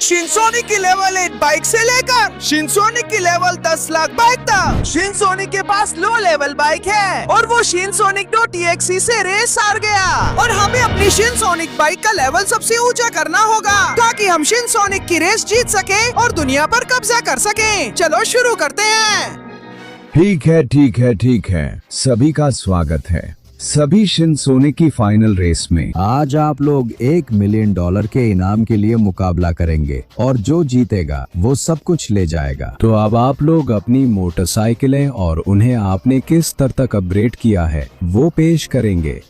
शिनसोनिक की level 8 bike से लेकर शिनसोनिक की लेवल 10 लाख बाइक तक शिनसोनिक के पास लो लेवल बाइक है और वो शिनसोनिक TXE से रेस हार गया। और हमें अपनी शिनसोनिक बाइक का लेवल सबसे ऊंचा करना होगा ताकि हम शिनसोनिक की रेस जीत सके और दुनिया पर कब्जा कर सके। चलो शुरू करते हैं। ठीक है। सभी का स्वागत है सभी शिनसोनिक की फाइनल रेस में। आज आप लोग $1 मिलियन के इनाम के लिए मुकाबला करेंगे और जो जीतेगा वो सब कुछ ले जाएगा। तो अब आप लोग अपनी मोटरसाइकिलें और उन्हें आपने किस स्तर तक अपग्रेड किया है वो पेश करेंगे।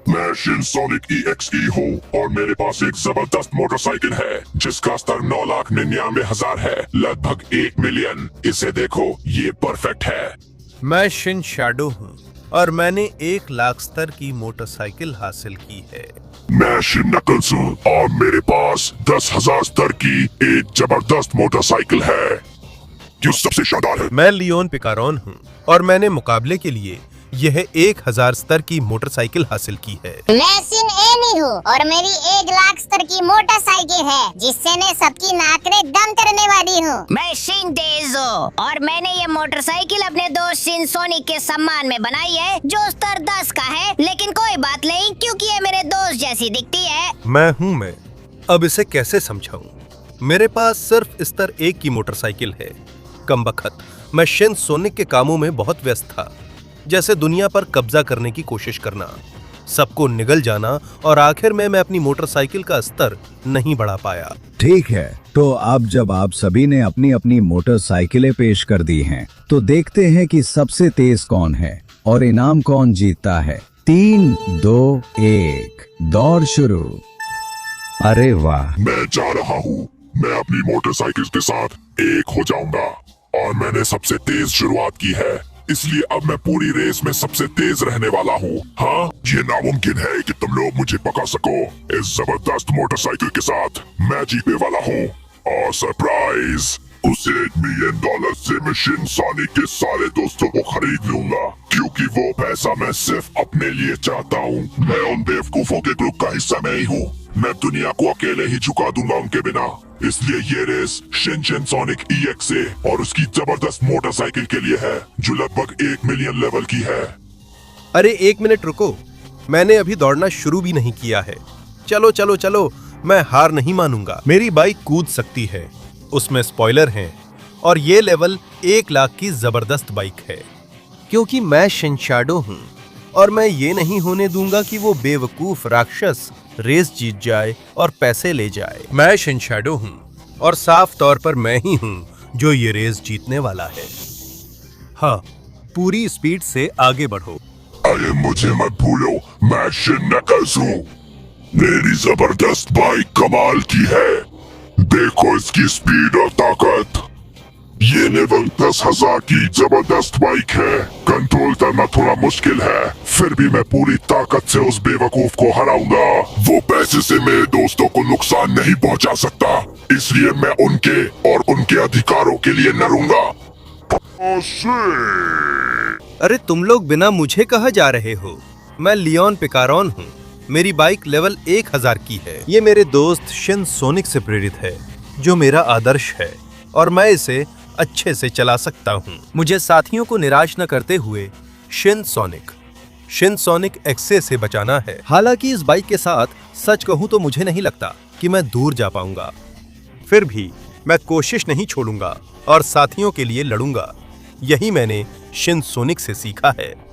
मैं शिनसोनिक EXE हूँ और मेरे पास एक जबरदस्त मोटरसाइकिल है जिसका स्तर 9,99,000 है, लगभग 1 मिलियन। इसे देखो, ये परफेक्ट है। मैं शिन शैडो हूँ और मैंने 1 लाख स्तर की मोटरसाइकिल हासिल की है। मैं शिन नकल्स हूँ और मेरे पास 10,000 स्तर की एक जबरदस्त मोटरसाइकिल है जो सबसे शानदार है। मैं लियोन पिकारॉन हूँ और मैंने मुकाबले के लिए यह 1000 स्तर की मोटरसाइकिल हासिल की है। मैं शिन एमी हूँ और मेरी 1 लाख स्तर की मोटरसाइकिल है जिससे मैं सबकी नाकरे दम करने वाली हूँ। मैं शिन डेज़ो और मैंने ये मोटरसाइकिल अपने दोस्त शिनसोनिक के सम्मान में बनाई है जो स्तर 10 का है, लेकिन कोई बात नहीं क्योंकि ये मेरे दोस्त जैसी दिखती है। मैं अब इसे कैसे समझाऊं? मेरे पास सिर्फ स्तर 1 की मोटरसाइकिल है। कमबख्त, मैं शिनसोनिक के कामों में बहुत व्यस्त था, जैसे दुनिया पर कब्जा करने की कोशिश करना, सबको निगल जाना और आखिर में मैं अपनी मोटरसाइकिल का स्तर नहीं बढ़ा पाया। ठीक है, तो अब जब आप सभी ने अपनी अपनी मोटरसाइकिलें पेश कर दी हैं, तो देखते हैं कि सबसे तेज कौन है और इनाम कौन जीतता है। 3, 2, 1 दौड़ शुरू। अरे वाह, मैं जा रहा हूँ। मैं अपनी मोटरसाइकिल के साथ एक हो जाऊंगा और मैंने सबसे तेज शुरुआत की है, इसलिए अब मैं पूरी रेस में सबसे तेज रहने वाला हूँ। हाँ, ये नामुमकिन है कि तुम लोग मुझे पकड़ सको। इस जबरदस्त मोटरसाइकिल के साथ मैं जीतने वाला हूँ और सरप्राइज, उस $1 मिलियन से मैं शिनसोनिक के सारे दोस्तों को खरीद लूंगा क्योंकि वो पैसा मैं सिर्फ अपने लिए चाहता हूँ। मैं उन बेवकूफों के ग्रुप का हिस्सा नहीं हूँ। मैं दुनिया को अकेले ही झुका दूंगा उनके बिना। इसलिए ये रेस शिनसोनिक EXE और उसकी जबरदस्त मोटरसाइकिल के लिए है जो लगभग 1 मिलियन लेवल की है। अरे 1 मिनट रुको, मैंने अभी दौड़ना शुरू भी नहीं किया है। चलो, मैं हार नहीं मानूंगा। मेरी बाइक कूद सकती है, उसमें स्पॉइलर हैं और ये लेवल 1 लाख की जबरदस्त बाइक है। क्योंकि मैं शिन शैडो हूँ और मैं ये नहीं होने दूंगा कि वो बेवकूफ राक्षस रेस जीत जाए और पैसे ले जाए। मैं शिन शैडो हूँ और साफ तौर पर मैं ही हूँ जो ये रेस जीतने वाला है। हाँ, पूरी स्पीड से आगे बढ़ो। अरे मुझे मत भूलो, मैं शिन नकल्स हूँ। मेरी जबरदस्त बाइक कमाल की है। देखो इसकी स्पीड और ताकत। ये लेवल 10,000 की जबरदस्त बाइक है। कंट्रोल करना थोड़ा मुश्किल है, फिर भी मैं पूरी ताकत से उस बेवकूफ को हराऊंगा। वो पैसे से मेरे दोस्तों को नुकसान नहीं पहुंचा सकता, इसलिए मैं उनके और उनके अधिकारों के लिए लड़ूंगा। अरे तुम लोग बिना मुझे कहाँ जा रहे हो? मैं लियोन पिकारॉन हूँ। मेरी बाइक लेवल 1000 की है। ये मेरे दोस्त शिनसोनिक से प्रेरित है जो मेरा आदर्श है और मैं इसे अच्छे से चला सकता हूँ। मुझे साथियों को निराश न करते हुए शिनसोनिक EXE से बचाना है। हालांकि इस बाइक के साथ सच कहूँ तो मुझे नहीं लगता कि मैं दूर जा पाऊंगा, फिर भी मैं कोशिश नहीं छोड़ूंगा और साथियों के लिए लड़ूंगा। यही मैंने शिनसोनिक से सीखा है।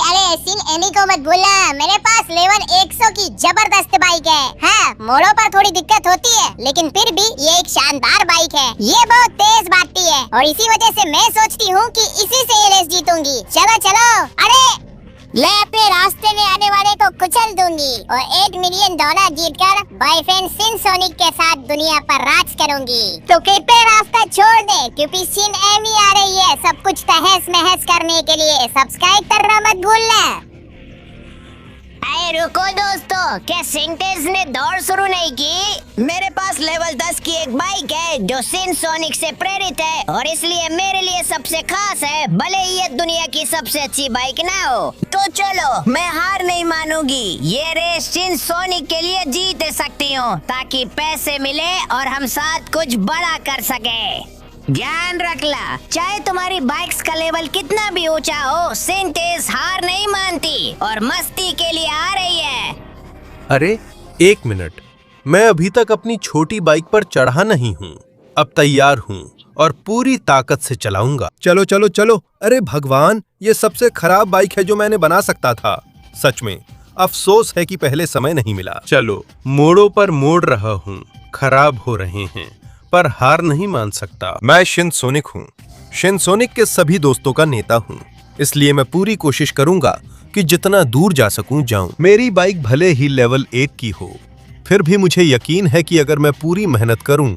अरे शिन एमी को मत भूलना, मेरे पास लेवल 100 की जबरदस्त बाइक है। हाँ, मोड़ों पर थोड़ी दिक्कत होती है लेकिन फिर भी ये एक शानदार बाइक है। ये बहुत तेज भागती है और इसी वजह से मैं सोचती हूँ कि इसी से ये रेस जीतूंगी। चलो। अरे मैं अपने रास्ते में आने वाले को कुचल दूंगी और $1 मिलियन जीतकर बॉयफ्रेंड शिनसोनिक के साथ दुनिया पर राज करूंगी। तो कृपया रास्ता छोड़ दे क्योंकि शिन एमी आ रही है सब कुछ तहस नहस करने के लिए। सब्सक्राइब करना मत भूलना। अरे रुको दोस्तों, क्या सिंटेज ने दौड़ शुरू नहीं की? मेरे पास लेवल 10 की एक बाइक है जो सिंसोनिक से प्रेरित है और इसलिए मेरे लिए सबसे खास है, भले ही ये दुनिया की सबसे अच्छी बाइक ना हो। तो चलो, मैं हार नहीं मानूंगी। ये रेस सिंसोनिक के लिए जीत सकती हूँ ताकि पैसे मिले और हम साथ कुछ बड़ा कर सके। ध्यान रखना, चाहे तुम्हारी बाइक्स का लेवल कितना भी ऊंचा हो, सिंटेज हार नहीं मानती और मस्ती के लिए आ रही है। अरे एक मिनट, मैं अभी तक अपनी छोटी बाइक पर चढ़ा नहीं हूँ। अब तैयार हूँ और पूरी ताकत से चलाऊंगा। चलो चलो चलो। अरे भगवान, ये सबसे खराब बाइक है जो मैंने बना सकता था। सच में अफसोस है कि पहले समय नहीं मिला। चलो, मोड़ों पर मोड़ रहा हूँ, खराब हो रहे हैं, पर हार नहीं मान सकता। मैं शिनसोनिक हूँ, शिनसोनिक के सभी दोस्तों का नेता हूँ, इसलिए मैं पूरी कोशिश करूंगा कि जितना दूर जा सकूं जाऊं। मेरी बाइक भले ही लेवल 1 की हो, फिर भी मुझे यकीन है कि अगर मैं पूरी मेहनत करूं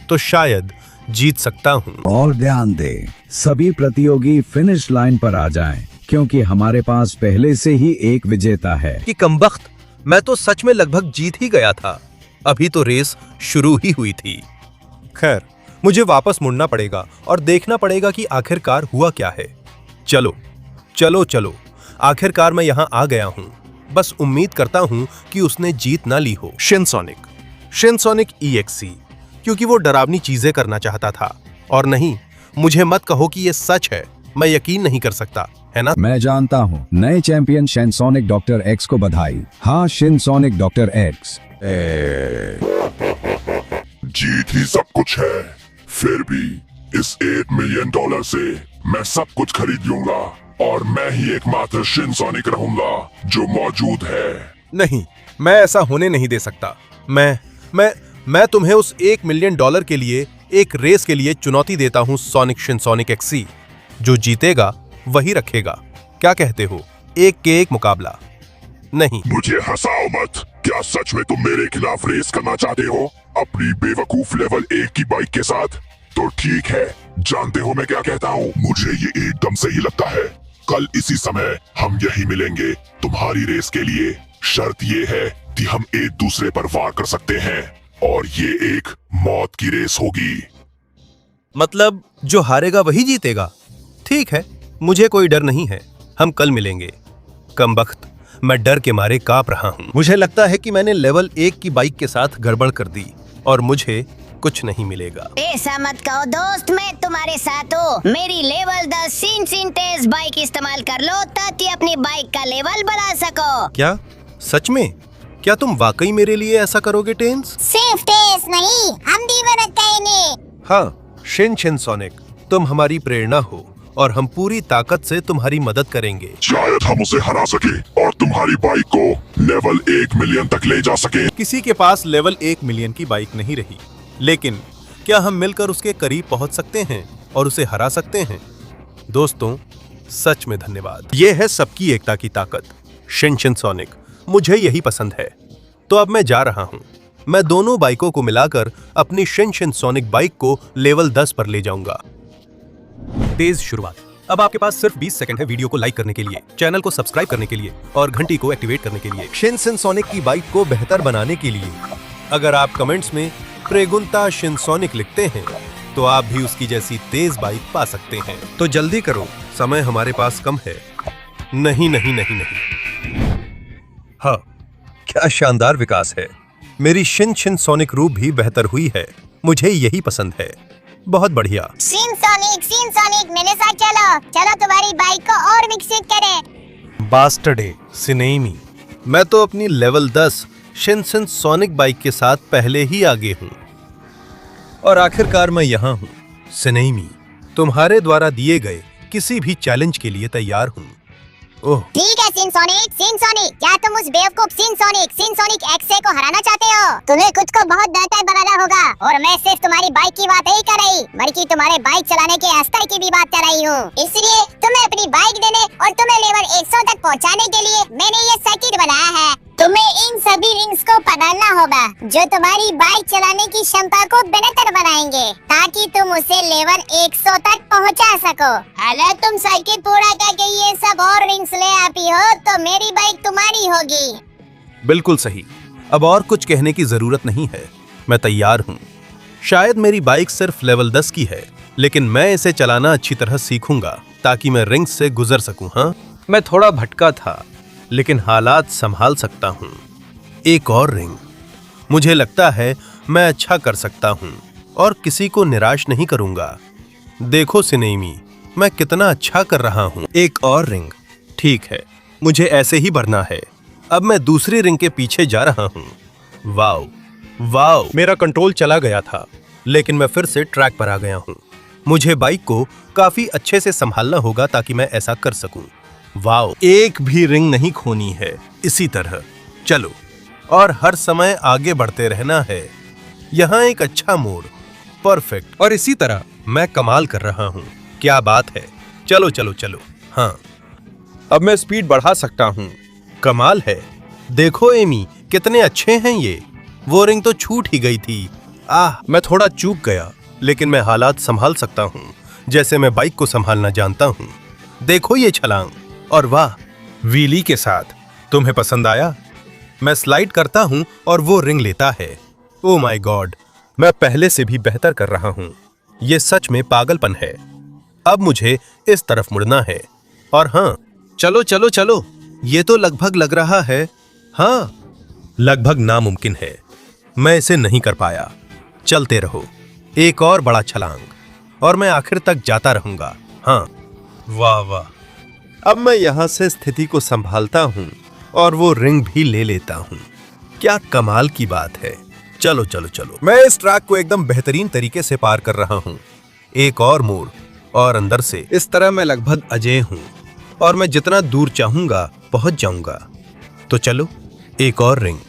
तो शायद जीत सकता हूं। और ध्यान दें, सभी प्रतियोगी फिनिश लाइन पर आ जाएं, क्योंकि हमारे पास पहले से ही एक विजेता है। कि कमबख्त, मैं तो सच में लगभग जीत ही गया था। अभी तो रेस शुरू ही हुई थी। खैर, मुझे वापस मुड़ना पड़ेगा और देखना पड़ेगा कि आखिरकार हुआ क्या है। चलो चलो चलो, आखिरकार मैं यहाँ आ गया हूँ। बस उम्मीद करता हूँ कि उसने जीत ना ली हो। शिनसोनिक EXE, क्योंकि वो डरावनी चीजें करना चाहता था। और नहीं, मुझे मत कहो कि ये सच है, मैं यकीन नहीं कर सकता, है ना? मैं जानता हूँ, नए चैंपियन शिनसोनिक डॉक्टर एक्स को बधाई। हाँ, शिनसोनिक डॉक्टर एक्स। जीत ही सब कुछ है, फिर भी इस $1 मिलियन से मैं सब कुछ खरीद लूंगा और मैं ही एकमात्र शिनसोनिक रहूंगा जो मौजूद है। नहीं, मैं ऐसा होने नहीं दे सकता। मैं तुम्हें उस $1 मिलियन के लिए एक रेस के लिए चुनौती देता हूँ, सोनिक शिनसोनिक XE। जो जीतेगा वही रखेगा। क्या कहते हो? 1 के 1 मुकाबला? नहीं। मुझे हंसाओ मत। क्या सच में तुम मेरे खिलाफ रेस करना चाहते हो अपनी बेवकूफ लेवल 1 की बाइक के साथ? तो ठीक है, जानते हो मैं क्या कहता हूँ? मुझे ये एकदम सही लगता है। कल इसी समय हम यही मिलेंगे तुम्हारी रेस के लिए। शर्त ये है कि हम एक दूसरे पर वार कर सकते हैं और ये एक मौत की रेस होगी। मतलब जो हारेगा वही जीतेगा? ठीक है, मुझे कोई डर नहीं है। हम कल मिलेंगे। कमबख्त, मैं डर के मारे कांप रहा हूँ। मुझे लगता है कि मैंने लेवल 1 की बाइक के साथ गड़बड़ कर दी और मुझे कुछ नहीं मिलेगा। ऐसा मत कहो दोस्त, मैं तुम्हारे साथ हूँ। मेरी लेवल 10 सिंटेज बाइक इस्तेमाल कर लो ताकि अपनी बाइक का लेवल बढ़ा सको। क्या सच में? क्या तुम वाकई मेरे लिए ऐसा करोगे टेन्स? सिर्फ टेस्ट नहीं, हम भी मदद करेंगे। हाँ शिनसोनिक, तुम हमारी प्रेरणा हो और हम पूरी ताकत से तुम्हारी मदद करेंगे। शायद हम उसे हरा सके और तुम्हारी बाइक को लेवल 1 मिलियन तक ले जा सके। किसी के पास लेवल 1 मिलियन की बाइक नहीं रही, लेकिन क्या हम मिलकर उसके करीब पहुंच सकते हैं और उसे हरा सकते हैं? दोस्तों, सच में धन्यवाद। ये है सबकी एकता की ताकत। शिनसोनिक, मुझे यही पसंद है। तो अब मैं जा रहा हूं। मैं दोनों बाइकों को मिलाकर अपनी शिनसोनिक बाइक को लेवल 10 पर ले जाऊंगा। तेज शुरुआत। अब आपके पास सिर्फ 20 सेकंड है वीडियो को लाइक करने के लिए, चैनल को सब्सक्राइब करने के लिए और घंटी को एक्टिवेट करने के लिए। शिनसोनिक की बाइक को बेहतर बनाने के लिए अगर आप कमेंट्स में प्रेगुंता शिनसोनिक लिखते हैं तो आप भी उसकी जैसी तेज बाइक पा सकते हैं। तो जल्दी करो, समय हमारे पास कम है। नहीं नहीं नहीं नहीं। हाँ, क्या शानदार विकास है। मेरी शिनसोनिक रूप भी बेहतर हुई है। मुझे यही पसंद है। बहुत बढ़िया। सिंसोनिक मेरे साथ चलो। चलो तुम्हारी बाइक को और विकसित करें। बास्टर्डे सिनेमी, मैं तो अपनी लेवल 10 शिनसोनिक बाइक के साथ पहले ही आगे हूँ और आखिरकार मैं यहाँ हूँ। सिनेमी, तुम्हारे द्वारा दिए गए किसी भी चैलेंज के लिए तैयार हूँ। ओह ठीक है सिंसोनिक, क्या तुम उस बेवकूफ सिंसोनिक XE को हराना चाहते हो? तुम्हें खुद को बहुत बेहतर बनाना होगा। और मैं सिर्फ तुम्हारी बाइक की बात नहीं कर रही, बल्कि तुम्हारे बाइक चलाने के स्तर की भी बात कर रही हूँ। इसलिए तुम्हें अपनी बाइक देने और तुम्हें लेवल 100 तक पहुँचाने के लिए मैंने ये सर्किट बनाया है। तुम्हें इन सभी रिंग्स को पकड़ना होगा जो तुम्हारी बाइक चलाने की क्षमता को बेहतर बनाएंगे, ताकि तुम उसे लेवल 100 तक पहुंचा सको। अगर तुम सर्किट पूरा करके ये सब और रिंग्स ले आती हो तो मेरी बाइक तुम्हारी होगी। बिल्कुल सही। अब और कुछ कहने की जरूरत नहीं है, मैं तैयार हूँ। शायद मेरी बाइक सिर्फ लेवल 10 की है, लेकिन मैं इसे चलाना अच्छी तरह सीखूंगा ताकि मैं रिंग्स से गुजर सकूं। हाँ, मैं थोड़ा भटका था, लेकिन हालात संभाल सकता हूँ। एक और रिंग। मुझे लगता है मैं अच्छा कर सकता हूँ और किसी को निराश नहीं करूंगा। देखो सिनेमी, मैं कितना अच्छा कर रहा हूँ। एक और रिंग। ठीक है, मुझे ऐसे ही बढ़ना है। अब मैं दूसरी रिंग के पीछे जा रहा हूँ। वाओ वाओ, मेरा कंट्रोल चला गया था, लेकिन मैं फिर से ट्रैक पर आ गया हूँ। मुझे बाइक को काफी अच्छे से संभालना होगा ताकि मैं ऐसा कर सकूं। वाओ, एक भी रिंग नहीं खोनी है। इसी तरह चलो और हर समय आगे बढ़ते रहना है। यहाँ एक अच्छा मोड़, परफेक्ट। और इसी तरह मैं कमाल कर रहा हूँ। क्या बात है। चलो चलो चलो। हाँ, अब मैं स्पीड बढ़ा सकता हूँ। कमाल है। देखो एमी, कितने अच्छे हैं ये। वो रिंग तो छूट ही गई थी। मैं थोड़ा चूक गया, लेकिन मैं हालात संभाल सकता हूँ जैसे मैं बाइक को संभालना जानता हूँ। देखो ये छलांग, और वाह, व्हीली के साथ। तुम्हें पसंद आया? मैं स्लाइड करता हूँ और वो रिंग लेता है। ओ माय गॉड, मैं पहले से भी बेहतर कर रहा हूँ। ये सच में पागलपन है। अब मुझे इस तरफ मुड़ना है। और हाँ, चलो चलो चलो। ये तो लगभग लग रहा है। हाँ, लगभग नामुमकिन है। मैं इसे नहीं कर पाया। चलते रहो। एक और बड़ा छलांग और मैं आखिर तक जाता रहूंगा। हाँ, वाह वाह। अब मैं यहां से स्थिति को संभालता हूं और वो रिंग भी ले लेता हूं। क्या कमाल की बात है। चलो चलो चलो। मैं इस ट्रैक को एकदम बेहतरीन तरीके से पार कर रहा हूं। एक और मोड़ और अंदर से। इस तरह मैं लगभग अजय हूं और मैं जितना दूर चाहूंगा पहुंच जाऊंगा। तो चलो, एक और रिंग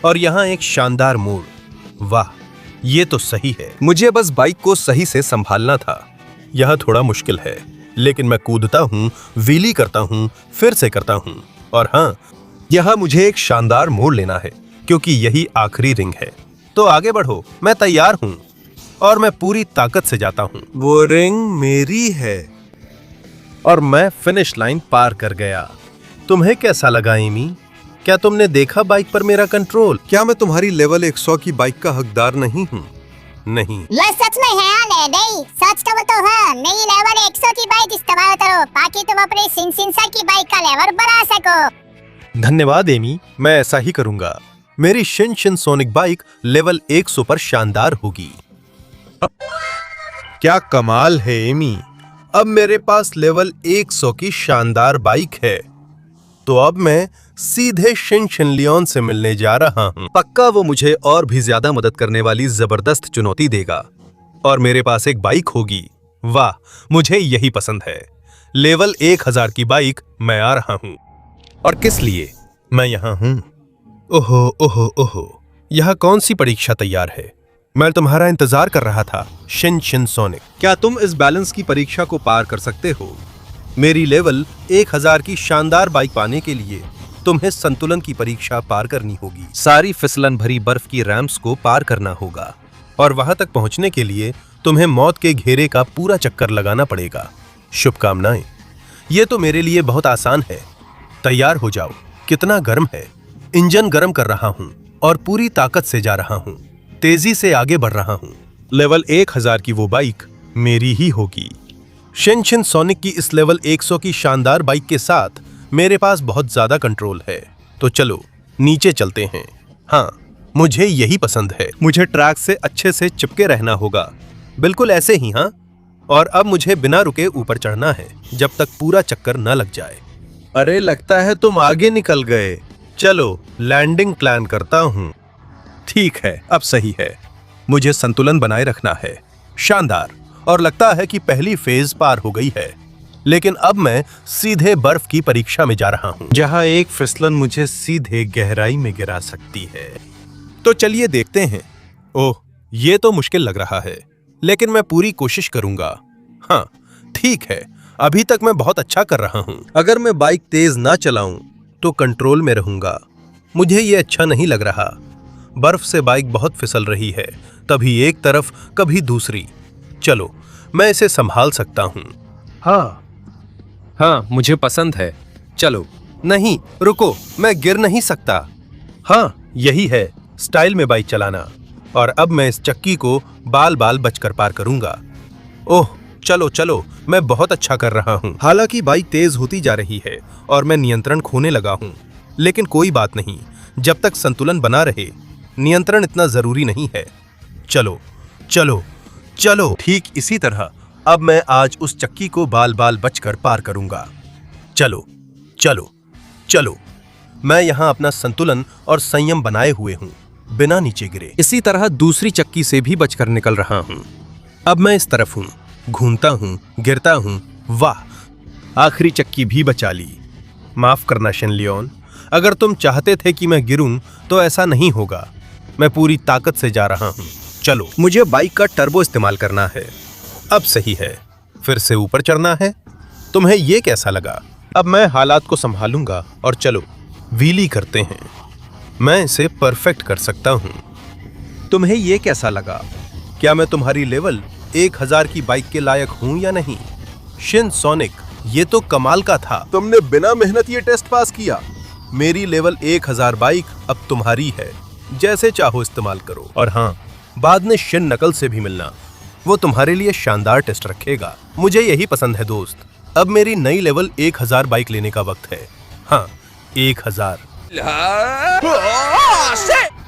और यहाँ एक शानदार मोड़। वाह, ये तो सही है। मुझे बस बाइक को सही से संभालना था। यह थोड़ा मुश्किल है, लेकिन मैं कूदता हूँ, व्हीली करता हूँ, फिर से करता हूँ। और हाँ, यहाँ मुझे एक शानदार मोड़ लेना है क्योंकि यही आखिरी रिंग है। तो आगे बढ़ो, मैं तैयार हूँ और मैं पूरी ताकत से जाता हूँ। वो रिंग मेरी है और मैं फिनिश लाइन पार कर गया। तुम्हें कैसा लगा एमी? क्या तुमने देखा बाइक पर मेरा कंट्रोल? क्या मैं तुम्हारी लेवल 100 की बाइक का हकदार नहीं हूँ? नहीं। ये सच में है। नहीं, सच कहो तो हाँ, नई लेवल 100 की बाइक इस्तेमाल करो ताकि तुम अपनी शिनशिनसा की बाइक का लेवल बढ़ा सको। धन्यवाद एमी, मैं ऐसा ही करूंगा। मेरी शिन सोनिक बाइक लेवल 100 पर शानदार होगी। क्या कमाल है एमी। अब मेरे पास लेवल 100 की शानदार बाइक है। तो अब मैं सीधे शिन लियोन से मिलने जा रहा हूँ। पक्का वो मुझे और भी ज्यादा मदद करने वाली जबरदस्त चुनौती देगा और मेरे पास एक बाइक होगी। वाह, मुझे यही पसंद है। लेवल 1000 की बाइक मैं आ रहा हूँ। और किस लिए मैं यहाँ हूँ? ओहो ओहो ओहो, यहाँ कौन सी परीक्षा तैयार है? मैं तुम्हारा इंतजार कर रहा था। शिन सोनिक, क्या तुम इस बैलेंस की परीक्षा को पार कर सकते हो? मेरी लेवल 1000 की शानदार बाइक पाने के लिए तुम्हें संतुलन की परीक्षा पार करनी होगी। सारी फिसलन भरी बर्फ की रैंप्स को पार करना होगा और वहां तक पहुंचने के लिए तुम्हें मौत के घेरे का पूरा चक्कर लगाना पड़ेगा। शुभकामनाएं। ये तो मेरे लिए बहुत आसान है। तैयार हो जाओ। कितना गर्म है। इंजन गर्म कर रहा हूं और पूरी ताकत से जा रहा हूं। तेजी से आगे बढ़ रहा हूं। लेवल 1000 की वो बाइक मेरी ही होगी। शिन सोनिक की इस लेवल 100 की शानदार बाइक के साथ मेरे पास बहुत ज्यादा कंट्रोल है। तो चलो नीचे चलते हैं। हाँ, मुझे यही पसंद है। मुझे ट्रैक से अच्छे से चिपके रहना होगा। बिल्कुल ऐसे ही। हाँ, और अब मुझे बिना रुके ऊपर चढ़ना है जब तक पूरा चक्कर न लग जाए। अरे, लगता है तुम आगे निकल गए। चलो लैंडिंग प्लान करता हूँ। ठीक है, अब सही है। मुझे संतुलन बनाए रखना है। शानदार। और लगता है कि पहली फेज पार हो गई है, लेकिन अब मैं सीधे बर्फ की परीक्षा में जा रहा हूं, जहां एक फिसलन मुझे सीधे गहराई में गिरा सकती है। तो चलिए देखते हैं। ओह, ये तो मुश्किल लग रहा है, लेकिन मैं पूरी कोशिश करूंगा। हाँ ठीक है, अभी तक मैं बहुत अच्छा कर रहा हूं। अगर मैं बाइक तेज ना चलाऊं तो कंट्रोल में रहूंगा। मुझे ये अच्छा नहीं लग रहा। बर्फ से बाइक बहुत फिसल रही है, कभी एक तरफ कभी दूसरी। चलो, मैं इसे संभाल सकता हूं। हाँ, मुझे पसंद है। चलो। नहीं रुको, मैं गिर नहीं सकता। हाँ यही है स्टाइल में बाइक चलाना। और अब मैं इस चक्की को बाल बाल बचकर पार करूंगा। ओह चलो चलो, मैं बहुत अच्छा कर रहा हूं। हालांकि बाइक तेज होती जा रही है और मैं नियंत्रण खोने लगा हूं, लेकिन कोई बात नहीं, जब तक संतुलन बना रहे नियंत्रण इतना जरूरी नहीं है। चलो चलो चलो। ठीक इसी तरह अब मैं आज उस चक्की को बाल बाल बचकर पार करूंगा। चलो चलो चलो। मैं यहाँ अपना संतुलन और संयम बनाए हुए हूँ, बिना नीचे गिरे। इसी तरह दूसरी चक्की से भी बचकर निकल रहा हूँ। अब मैं इस तरफ हूँ, घूमता हूँ, गिरता हूँ। वाह, आखिरी चक्की भी बचा ली। माफ करना शिन लियोन, अगर तुम चाहते थे कि मैं गिरूं तो ऐसा नहीं होगा। मैं पूरी ताकत से जा रहा हूँ। चलो, मुझे बाइक का टर्बो इस्तेमाल करना है। अब सही है, फिर से ऊपर चढ़ना है। तुम्हें ये कैसा लगा? अब मैं हालात को संभालूंगा और चलो व्हीली करते हैं। मैं इसे परफेक्ट कर सकता हूँ। तुम्हें ये कैसा लगा? क्या मैं तुम्हारी लेवल 1000 की बाइक के लायक हूँ या नहीं? शिन सोनिक, ये तो कमाल का था। तुमने बिना मेहनत ये टेस्ट पास किया। मेरी लेवल 1000 बाइक अब तुम्हारी है, जैसे चाहो इस्तेमाल करो। और हाँ, बाद में शिन नकल से भी मिलना, वो तुम्हारे लिए शानदार टेस्ट रखेगा। मुझे यही पसंद है दोस्त। अब मेरी नई लेवल 1000 बाइक लेने का वक्त है। हाँ 1000।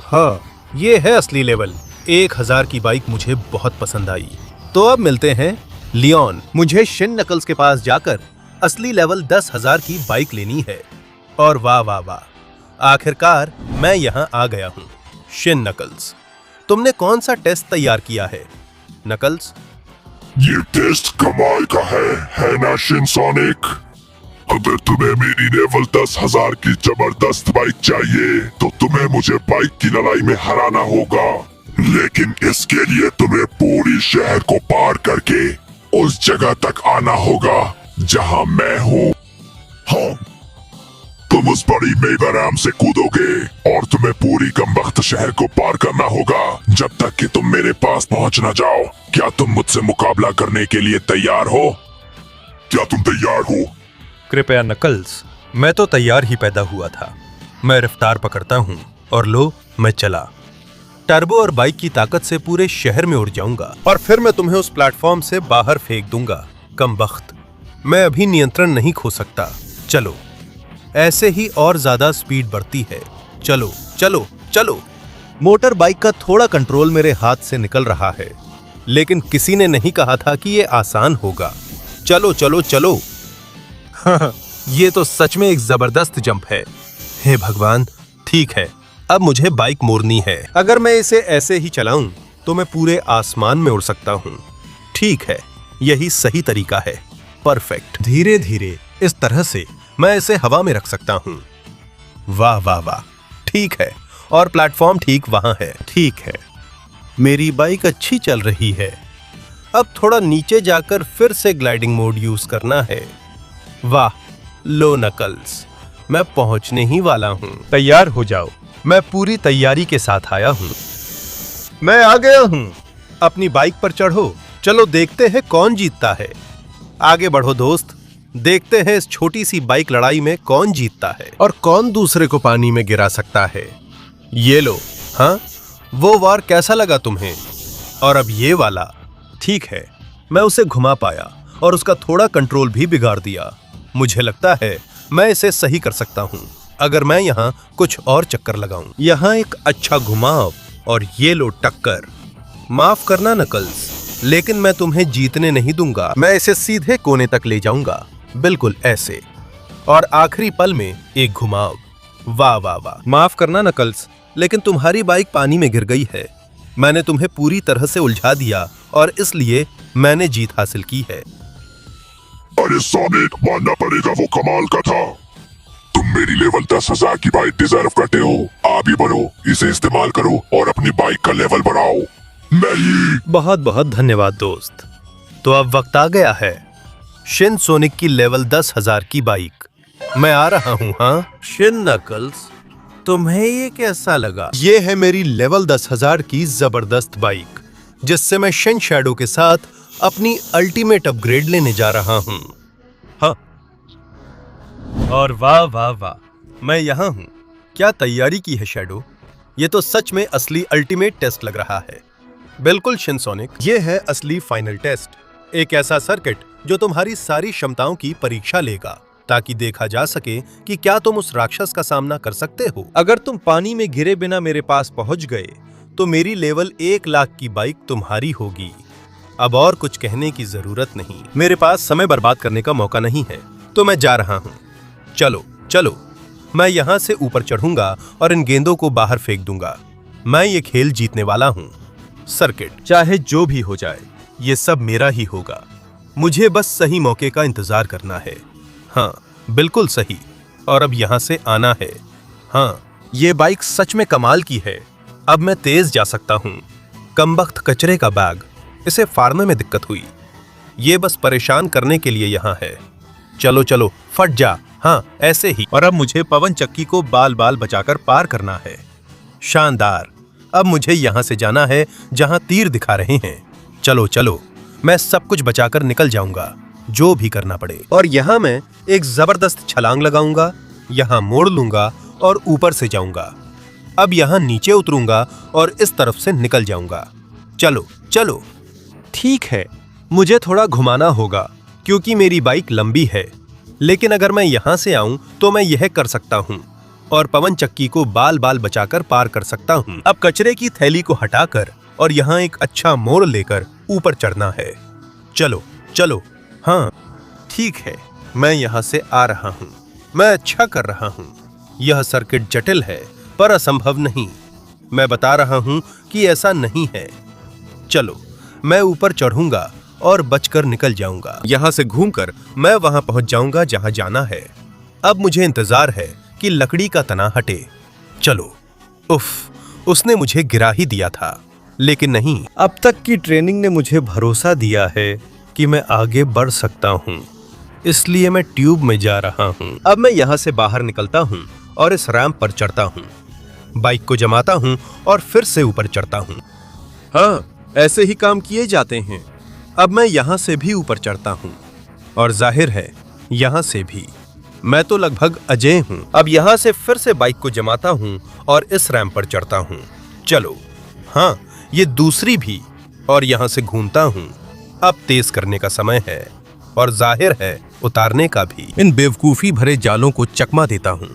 हाँ, ये है असली लेवल। 1000 की बाइक मुझे बहुत पसंद आई। तो अब मिलते हैं लियोन। मुझे शिन नकल्स के पास जाकर असली लेवल 10,000 की बाइक लेनी है। और वाह वाह वाह, आखिरकार मैं यहाँ आ गया हूँ। शिन नकल्स, तुमने कौन सा टेस्ट तैयार किया है? नकल्स, ये टेस्ट कमाल का है ना शिन सोनिक? अगर तुम्हें मेरी लेवल 10,000 की जबरदस्त बाइक चाहिए तो तुम्हें मुझे बाइक की लड़ाई में हराना होगा। लेकिन इसके लिए तुम्हें पूरी शहर को पार करके उस जगह तक आना होगा जहां मैं हूँ। हाँ, तुम उस बड़ी मेगा रैम से कूदोगे और तुम्हें पूरी कमबख्त शहर को पार करना होगा जब तक कि तुम मेरे पास पहुंच ना जाओ। क्या तुम मुझसे मुकाबला करने के लिए तैयार हो? क्या तुम तैयार हो? कृपया नकल्स, मैं तो तैयार ही पैदा हुआ था। मैं रफ्तार पकड़ता हूँ और लो, मैं चला। टर्बो और बाइक की ताकत से पूरे शहर में उड़ जाऊंगा और फिर मैं तुम्हें उस प्लेटफॉर्म से बाहर फेंक दूंगा। कमबख्त, मैं अभी नियंत्रण नहीं खो सकता। चलो, ऐसे ही और ज्यादा स्पीड बढ़ती है। चलो चलो चलो। मोटर बाइक का थोड़ा कंट्रोल मेरे हाथ से निकल रहा है, लेकिन किसी ने नहीं कहा था कि ये आसान होगा। चलो चलो चलो। ये तो सच में एक जबरदस्त जंप है। हे भगवान, ठीक है, अब मुझे बाइक मोड़नी है। अगर मैं इसे ऐसे ही चलाऊं तो मैं पूरे आसमान में उड़ सकता हूं। ठीक है, यही सही तरीका है। परफेक्ट। धीरे धीरे इस तरह से मैं इसे हवा में रख सकता हूं। वाह वाह वाह, ठीक है। और प्लेटफॉर्म ठीक वहां है। ठीक है, मेरी बाइक अच्छी चल रही है। अब थोड़ा नीचे जाकर फिर से ग्लाइडिंग मोड यूज करना है। वाह, लो नकल्स, मैं पहुंचने ही वाला हूं। तैयार हो जाओ, मैं पूरी तैयारी के साथ आया हूं। मैं आ गया हूं। अपनी बाइक पर चढ़ो। चलो देखते हैं कौन जीतता है। आगे बढ़ो दोस्त, देखते हैं इस छोटी सी बाइक लड़ाई में कौन जीतता है और कौन दूसरे को पानी में गिरा सकता है। ये लो। हाँ, वो वार कैसा लगा तुम्हें? और अब ये वाला। ठीक है, मैं उसे घुमा पाया और उसका थोड़ा कंट्रोल भी बिगाड़ दिया। मुझे लगता है मैं इसे सही कर सकता हूँ अगर मैं यहाँ कुछ और चक्कर लगाऊं। यहाँ एक अच्छा घुमाव और ये लो टक्कर। माफ करना नकल्स, लेकिन मैं तुम्हें जीतने नहीं दूंगा। मैं इसे सीधे कोने तक ले जाऊंगा, बिल्कुल ऐसे। और आखिरी पल में एक घुमाव। वाह वाह वाह। माफ करना नकल्स, लेकिन तुम्हारी बाइक पानी में गिर गई है। मैंने तुम्हें पूरी तरह से उलझा दिया और इसलिए मैंने जीत हासिल की है। अरे सोनिक, मानना पड़ेगा वो कमाल का था। तुम मेरी लेवल 10,000 की बाइक डिजर्व करते हो। आप ही बढ़ो, इसे इस्तेमाल करो और अपनी बाइक का लेवल बढ़ाओ। नहीं। बहुत बहुत धन्यवाद दोस्त। तो अब वक्त आ गया है शिनसोनिक की लेवल 10,000 की बाइक। मैं आ रहा हूँ। हाँ शिन नकल्स, तुम्हें ये कैसा लगा? ये है मेरी लेवल 10,000 की जबरदस्त बाइक, जिससे मैं शिन शैडो के साथ अपनी अल्टीमेट अपग्रेड लेने जा रहा हूँ। हाँ, और वाह वाह वाह, मैं यहाँ हूँ। क्या तैयारी की है शैडो? ये तो सच में असली अल्टीमेट टेस्ट लग रहा है। बिल्कुल शिनसोनिक, ये है असली फाइनल टेस्ट, एक ऐसा सर्किट जो तुम्हारी सारी क्षमताओं की परीक्षा लेगा, ताकि देखा जा सके कि क्या तुम उस राक्षस का सामना कर सकते हो। अगर तुम पानी में गिरे बिना मेरे पास पहुंच गए तो मेरी लेवल 1 लाख की बाइक तुम्हारी होगी। अब और कुछ कहने की जरूरत नहीं, मेरे पास समय बर्बाद करने का मौका नहीं है, तो मैं जा रहा हूं। चलो चलो, मैं यहां से ऊपर चढ़ूंगा और इन गेंदों को बाहर फेंक दूंगा। मैं ये खेल जीतने वाला हूं। सर्किट चाहे जो भी हो जाए, ये सब मेरा ही होगा। मुझे बस सही मौके का इंतजार करना है। हाँ बिल्कुल सही, और अब यहां से आना है। हाँ, ये बाइक सच में कमाल की है। अब मैं तेज जा सकता हूं। कमबख्त कचरे का बैग, इसे फाड़ने में दिक्कत हुई। ये बस परेशान करने के लिए यहां है। चलो चलो, फट जा। हाँ ऐसे ही। और अब मुझे पवन चक्की को बाल बाल बचाकर पार करना है। शानदार। अब मुझे यहां से जाना है जहां तीर दिखा रहे हैं। चलो चलो, मैं सब कुछ बचाकर निकल जाऊंगा, जो भी करना पड़े। और यहां मैं एक जबरदस्त छलांग लगाऊंगा, यहां मोड़ लूंगा और ऊपर से जाऊंगा। अब यहां नीचे उतरूंगा और इस तरफ से निकल जाऊंगा। चलो चलो। ठीक है, मुझे थोड़ा घुमाना होगा क्योंकि मेरी बाइक लंबी है, लेकिन अगर मैं यहां से आऊं तो मैं यह कर सकता हूं और पवन चक्की को बाल बाल बचाकर पार कर सकता हूं। अब कचरे की थैली को हटाकर और यहां एक अच्छा मोड़ लेकर ऊपर चढ़ना है। चलो चलो। हाँ ठीक है, मैं यहां से आ रहा हूं। मैं अच्छा कर रहा हूं। यह सर्किट जटिल है पर असंभव नहीं। मैं बता रहा हूं कि ऐसा नहीं है। चलो, मैं ऊपर चढ़ूंगा और बचकर निकल जाऊंगा। यहां से घूमकर मैं वहां पहुंच जाऊंगा जहां जाना है। अब मुझे इंतजार है कि लकड़ी का तना हटे। चलो। उफ, उसने मुझे गिरा ही दिया था, लेकिन नहीं, अब तक की ट्रेनिंग ने मुझे भरोसा दिया है कि मैं आगे बढ़ सकता हूं। इसलिए मैं ट्यूब में जा रहा हूं। अब मैं यहां से बाहर निकलता हूं और इस रैंप पर चढ़ता हूं। बाइक को जमाता हूं और फिर से ऊपर चढ़ता हूं। हाँ, ऐसे ही काम किए जाते हैं। अब मैं यहां से भी ऊपर चढ़ता हूं और जाहिर है यहां से भी। मैं तो लगभग अजय हूं। अब यहां से फिर से बाइक को जमाता हूं और इस रैंप पर चढ़ता हूं। चलो। हाँ, ये दूसरी भी, और यहां से घूमता हूं। अब तेज करने का समय है और जाहिर है उतारने का भी। इन बेवकूफी भरे जालों को चकमा देता हूं।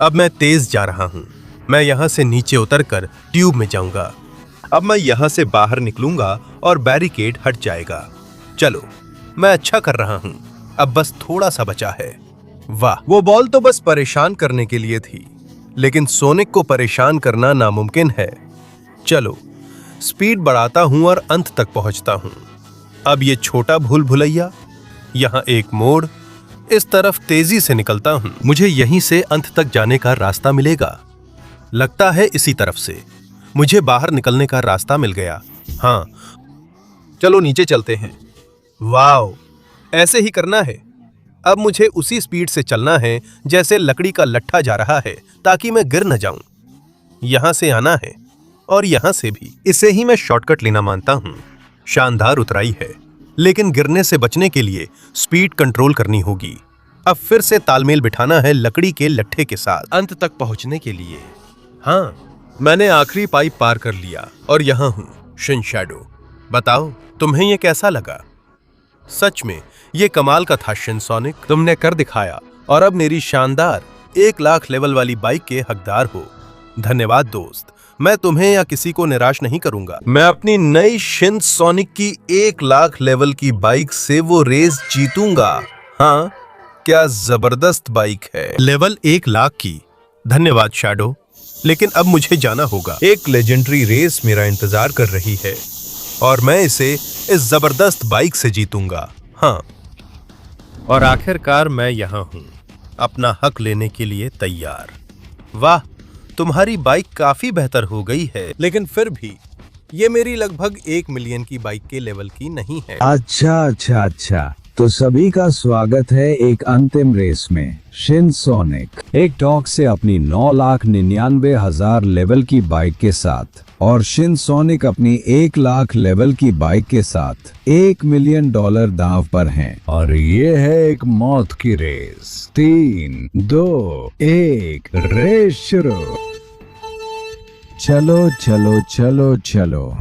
अब मैं तेज जा रहा हूं। मैं यहां से नीचे उतरकर ट्यूब में जाऊंगा। अब मैं यहां से बाहर निकलूंगा और बैरिकेड हट जाएगा। चलो, मैं अच्छा कर रहा हूं। अब बस थोड़ा सा बचा है। वाह, वो बॉल तो बस परेशान करने के लिए थी, लेकिन सोनिक को परेशान करना नामुमकिन है। चलो, स्पीड बढ़ाता हूं और अंत तक पहुंचता हूं। अब ये छोटा भूल भुलैया, यहां एक मोड़, इस तरफ तेजी से निकलता हूं। मुझे यहीं से अंत तक जाने का रास्ता मिलेगा। लगता है इसी तरफ से। मुझे बाहर निकलने का रास्ता मिल गया। हाँ, चलो नीचे चलते हैं। वाओ, ऐसे ही करना है। अब मुझे उसी स्पीड से चलना है जैसे लकड़ी का लट्ठा जा रहा है, ताकि मैं गिर न जाऊं। यहां से आना है और यहां से भी। इसे ही मैं शॉर्टकट लेना मानता हूं। शानदार उतराई है, लेकिन गिरने से बचने के लिए स्पीड कंट्रोल करनी होगी। अब फिर से तालमेल बिठाना है लकड़ी के लट्ठे के साथ अंत तक पहुंचने के लिए। हाँ, मैंने आखिरी पाइप पार कर लिया और यहां हूं। शिन शैडो, बताओ तुम्हें यह कैसा लगा? सच में ये कमाल का था शिनसोनिक। तुमने कर दिखाया और अब मेरी शानदार 1 लाख लेवल वाली बाइक के हकदार हो। धन्यवाद दोस्त। मैं तुम्हें या किसी को निराश नहीं करूंगा। मैं अपनी नई शिनसोनिक की 1 लाख लेवल की बाइक से वो रेस जीतूंगा। हाँ, क्या जबरदस्त बाइक है। लेवल 1 लाख की। धन्यवाद शैडो, लेकिन अब मुझे जाना होगा। एक लेजेंडरी रेस मेरा इंतजार कर रही है और मैं इसे इस जबरदस्त बाइक से जीतूंगा। हाँ, और आखिरकार मैं यहाँ हूँ, अपना हक लेने के लिए तैयार। वाह, तुम्हारी बाइक काफी बेहतर हो गई है, लेकिन फिर भी ये मेरी लगभग 1 मिलियन की बाइक के लेवल की नहीं है। अच्छा। तो सभी का स्वागत है एक अंतिम रेस में। शिनसोनिक एक डॉग से अपनी 9,99,000 लेवल की बाइक के साथ और शिनसोनिक अपनी 1 लाख लेवल की बाइक के साथ $1 मिलियन दांव पर हैं। और ये है एक मौत की रेस। 3, 2, 1 रेस शुरू। चलो।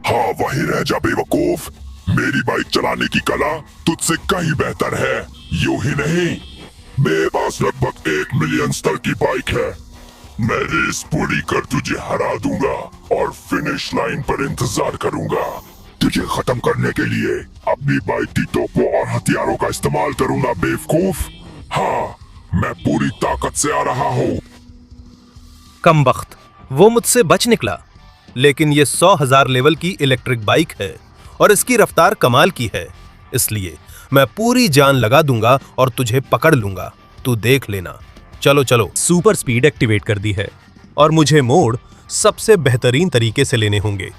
हाँ वही रह जा बेवकूफ। मेरी बाइक चलाने की कला तुझसे कहीं बेहतर है। यूं ही नहीं, मेरे पास लगभग 1 मिलियन स्तर की बाइक है। मैं रेस पूरी कर तुझे हरा दूंगा और फिनिश लाइन पर इंतजार करूंगा। तुझे खत्म करने के लिए अपनी बाइक की तोपों और हथियारों का इस्तेमाल करूंगा बेवकूफ। हाँ, मैं पूरी ताकत से आ रहा हूँ। कमबख्त, वो मुझसे बच निकला। लेकिन ये 100,000 लेवल की इलेक्ट्रिक बाइक है और इसकी रफ्तार कमाल की है, इसलिए मैं पूरी जान लगा दूंगा और तुझे पकड़ लूंगा। तू देख लेना। चलो। सुपर स्पीड एक्टिवेट कर दी है और मुझे मोड़ सबसे बेहतरीन तरीके से लेने होंगे,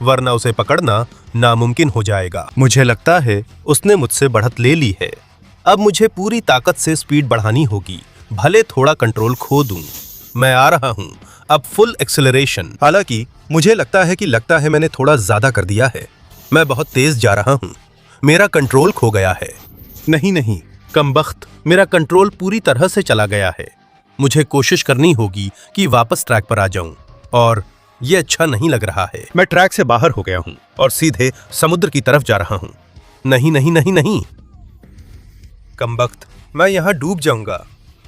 वरना उसे पकड़ना नामुमकिन हो जाएगा। मुझे लगता है उसने मुझसे बढ़त ले ली है। अब मुझे पूरी ताकत से स्पीड बढ़ानी होगी, भले थोड़ा कंट्रोल खो दूं। मैं आ रहा हूं, अब फुल एक्सेलरेशन। हालांकि मुझे लगता है मैंने थोड़ा ज्यादा कर दिया है। मैं बहुत तेज जा रहा हूं। मेरा कंट्रोल खो गया है। नहीं, कमबख्त, मेरा कंट्रोल पूरी तरह से चला गया है। मुझे कोशिश करनी होगी कि वापस ट्रैक पर आ जाऊं, और ये अच्छा नहीं लग रहा है। मैं ट्रैक से बाहर हो गया हूं और सीधे समुद्र की तरफ जा रहा हूं। नहीं। कमबख्त, मैं यहां डूब जाऊंगा।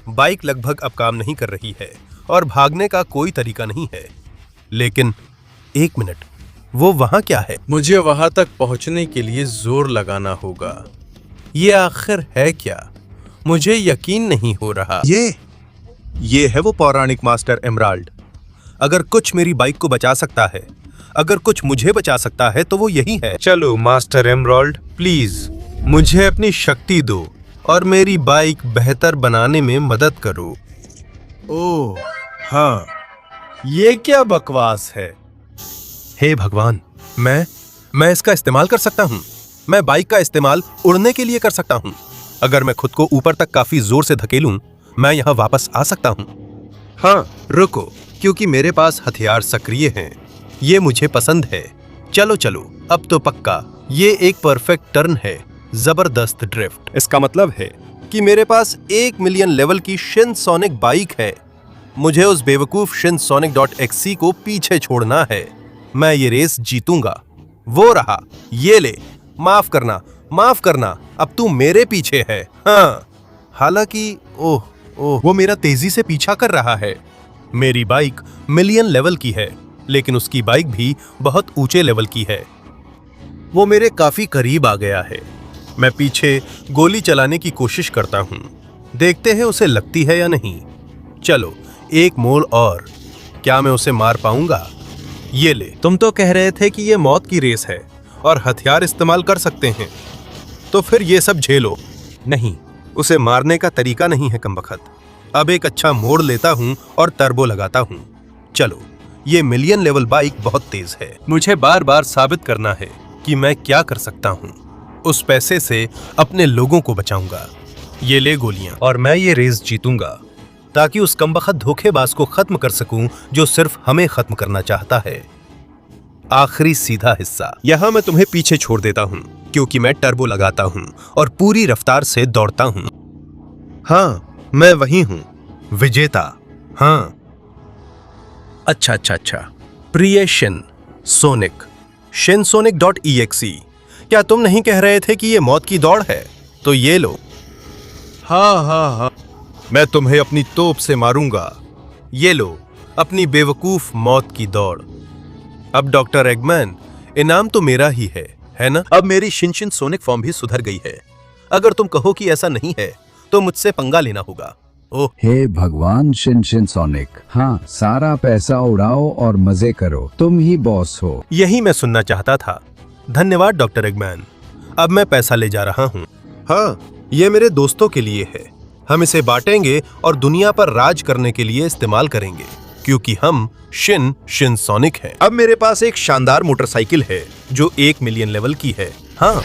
बाइक लगभग अब काम नहीं कर रही है और भागने का कोई तरीका नहीं है। लेकिन 1 मिनट, वो वहां क्या है? मुझे वहां तक पहुंचने के लिए जोर लगाना होगा। ये आखिर है क्या? मुझे यकीन नहीं हो रहा। ये है वो पौराणिक मास्टर एमराल्ड। अगर कुछ मेरी बाइक को बचा सकता है, अगर कुछ मुझे बचा सकता है, तो वो यही है। चलो मास्टर एमराल्ड, प्लीज मुझे अपनी शक्ति दो और मेरी बाइक बेहतर बनाने में मदद करो। ओह हाँ, ये क्या बकवास है। हे भगवान, मैं इसका इस्तेमाल कर सकता हूँ। मैं बाइक का इस्तेमाल उड़ने के लिए कर सकता हूँ। अगर मैं खुद को ऊपर तक काफी जोर से धकेलूं, मैं यहाँ वापस आ सकता हूँ। हाँ, रुको, क्योंकि मेरे पास हथियार सक्रिय हैं। ये मुझे पसंद है। चलो, अब तो पक्का ये एक परफेक्ट टर्न है। जबरदस्त ड्रिफ्ट। इसका मतलब है कि मेरे पास 1 मिलियन लेवल की शिनसोनिक बाइक है। मुझे उस बेवकूफ shinsonic.exe को पीछे छोड़ना है। मैं ये रेस जीतूंगा। वो रहा, ये ले। माफ करना, अब तू मेरे पीछे है। हाँ, हालांकि ओह, वो मेरा तेजी से पीछा कर रहा है। मेरी बाइक मिलियन लेवल की है, लेकिन उसकी बाइक भी बहुत ऊंचे लेवल की है। वो मेरे काफी करीब आ गया है। मैं पीछे गोली चलाने की कोशिश करता हूँ। देखते हैं उसे लगती है या नहीं। चलो, एक मोड़ और। क्या मैं उसे मार पाऊंगा? ये ले। तुम तो कह रहे थे कि ये मौत की रेस है और हथियार इस्तेमाल कर सकते हैं, तो फिर ये सब झेलो। नहीं, उसे मारने का तरीका नहीं है कमबख्त। अब एक अच्छा मोड़ लेता हूँ और टर्बो लगाता हूँ। चलो, ये मिलियन लेवल बाइक बहुत तेज है। मुझे बार बार साबित करना है कि मैं क्या कर सकता हूँ। उस पैसे से अपने लोगों को बचाऊंगा। ये ले गोलियां, और मैं ये रेस जीतूंगा, ताकि उस कमबख्त धोखेबाज को खत्म कर सकूं जो सिर्फ हमें खत्म करना चाहता है। आखिरी सीधा हिस्सा। यहां मैं तुम्हें पीछे छोड़ देता हूं, क्योंकि मैं टर्बो लगाता हूं और पूरी रफ्तार से दौड़ता हूं। हाँ, मैं वही हूं, विजेता। हाँ, अच्छा। प्रिय शिनसोनिक, shinsonic.exe, क्या तुम नहीं कह रहे थे कि ये मौत की दौड़ है? तो ये लो। हाँ, मैं तुम्हें अपनी तोप से मारूंगा। ये लो, अपनी बेवकूफ मौत की दौड़। अब डॉक्टर एगमैन, इनाम तो मेरा ही है ना? अब मेरी शिनसोनिक फॉर्म भी सुधर गई है। अगर तुम कहो कि ऐसा नहीं है, तो मुझसे पंगा लेना होगा। ओह, हे भगवान शिनसोनिक, हाँ, सारा पैसा उड़ाओ और मजे करो, तुम ही बॉस हो। यही मैं सुनना चाहता था। धन्यवाद डॉक्टर एगमैन। अब मैं पैसा ले जा रहा हूँ। हाँ, ये मेरे दोस्तों के लिए है। हम इसे बांटेंगे और दुनिया पर राज करने के लिए इस्तेमाल करेंगे। क्योंकि हम शिनसोनिक हैं। अब मेरे पास एक शानदार मोटरसाइकिल है जो 1 मिलियन लेवल की है। हाँ,